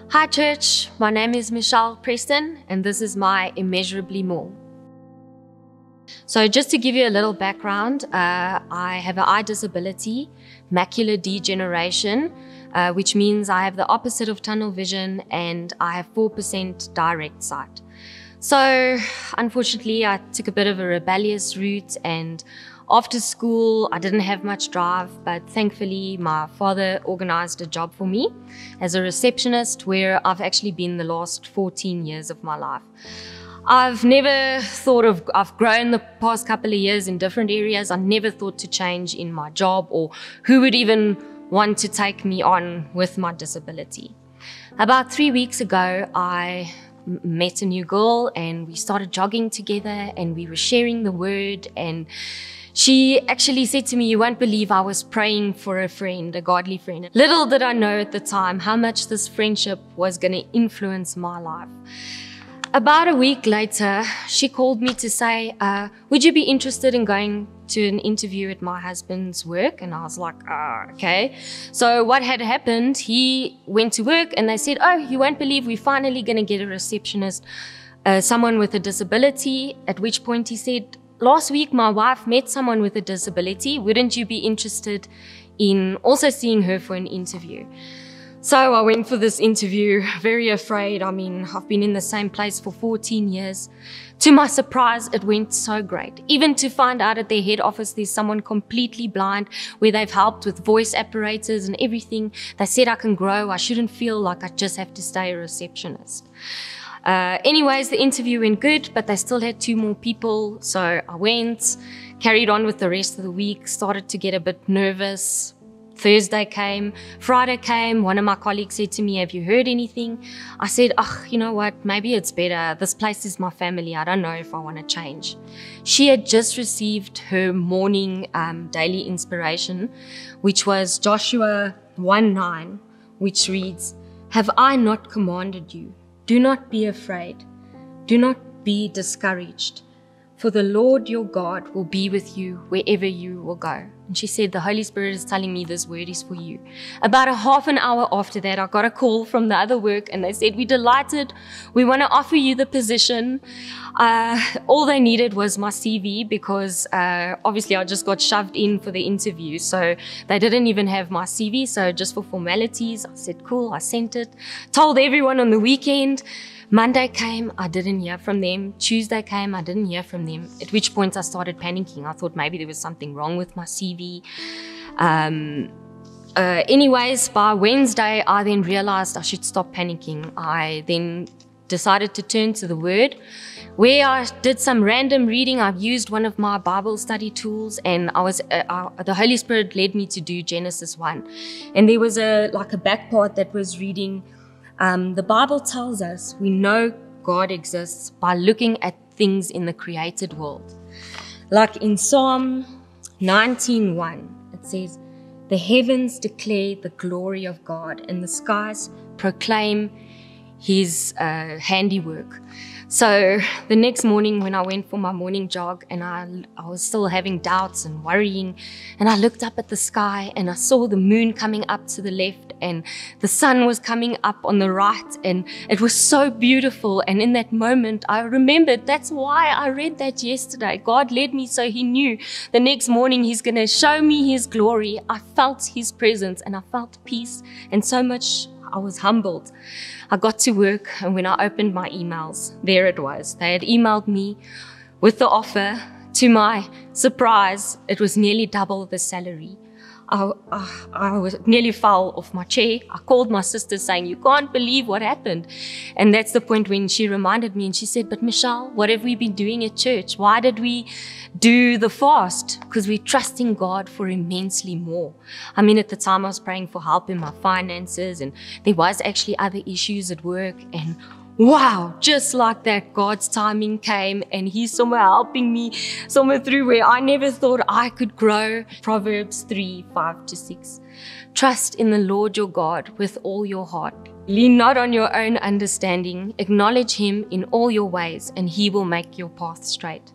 Hi church, my name is Michelle Preston and this is my Immeasurably More. So just to give you a little background, I have an eye disability, macular degeneration, which means I have the opposite of tunnel vision and I have 4% direct sight. So unfortunately, I took a bit of a rebellious route, and after school, I didn't have much drive, but thankfully my father organized a job for me as a receptionist where I've actually been the last 14 years of my life. I've never thought of, I've grown the past couple of years in different areas. I never thought to change in my job or who would even want to take me on with my disability. About 3 weeks ago, I met a new girl and we started jogging together and we were sharing the word, and she actually said to me, "You won't believe I was praying for a friend, a godly friend." Little did I know at the time how much this friendship was going to influence my life. About a week later, she called me to say, would you be interested in going to an interview at my husband's work? And I was like, okay. So what had happened, he went to work and they said, "Oh, you won't believe we're finally going to get a receptionist, someone with a disability." At which point he said, "Last week my wife met someone with a disability. Wouldn't you be interested in also seeing her for an interview?" So I went for this interview, very afraid. I mean, I've been in the same place for 14 years. To my surprise, it went so great. Even to find out at their head office there's someone completely blind where they've helped with voice apparatus and everything. They said I can grow. I shouldn't feel like I just have to stay a receptionist. Anyways, the interview went good, but they still had 2 more people. So I went, carried on with the rest of the week, started to get a bit nervous. Thursday came, Friday came. One of my colleagues said to me, "Have you heard anything?" I said, you know what, maybe it's better. This place is my family. I don't know if I want to change. She had just received her morning daily inspiration, which was Joshua 1:9, which reads, "Have I not commanded you? Do not be afraid. Do not be discouraged. For the Lord your God will be with you wherever you will go." And she said, "The Holy Spirit is telling me this word is for you." About a half an hour after that, I got a call from the other work and they said, "We're delighted. We want to offer you the position." All they needed was my CV because obviously I just got shoved in for the interview. So they didn't even have my CV. So just for formalities, I said, cool, I sent it. Told everyone on the weekend. Monday came, I didn't hear from them. Tuesday came, I didn't hear from them. At which point I started panicking. I thought maybe there was something wrong with my CV. Anyways, by Wednesday, I then realized I should stop panicking. I then decided to turn to the Word, where I did some random reading. I've used one of my Bible study tools, and the Holy Spirit led me to do Genesis 1. And there was a back part that was reading, the Bible tells us we know God exists by looking at things in the created world. Like in Psalm 19:1, it says, "The heavens declare the glory of God, and the skies proclaim His handiwork." So the next morning when I went for my morning jog and I was still having doubts and worrying, and I looked up at the sky and I saw the moon coming up to the left and the sun was coming up on the right, and it was so beautiful. And in that moment I remembered that's why I read that yesterday. God led me so He knew the next morning He's going to show me His glory. I felt His presence and I felt peace, and so much I was humbled. I got to work, and when I opened my emails, there it was. They had emailed me with the offer. To my surprise, it was nearly double the salary. I nearly fell off my chair. I called my sister saying, "You can't believe what happened." And that's the point when she reminded me and she said, "But Michelle, what have we been doing at church? Why did we do the fast?" Because we're trusting God for immensely more. I mean, at the time I was praying for help in my finances, and there was actually other issues at work, and wow, just like that, God's timing came and He's somewhere helping me somewhere through where I never thought I could grow. Proverbs 3:5-6. "Trust in the Lord your God with all your heart. Lean not on your own understanding. Acknowledge Him in all your ways, and He will make your path straight."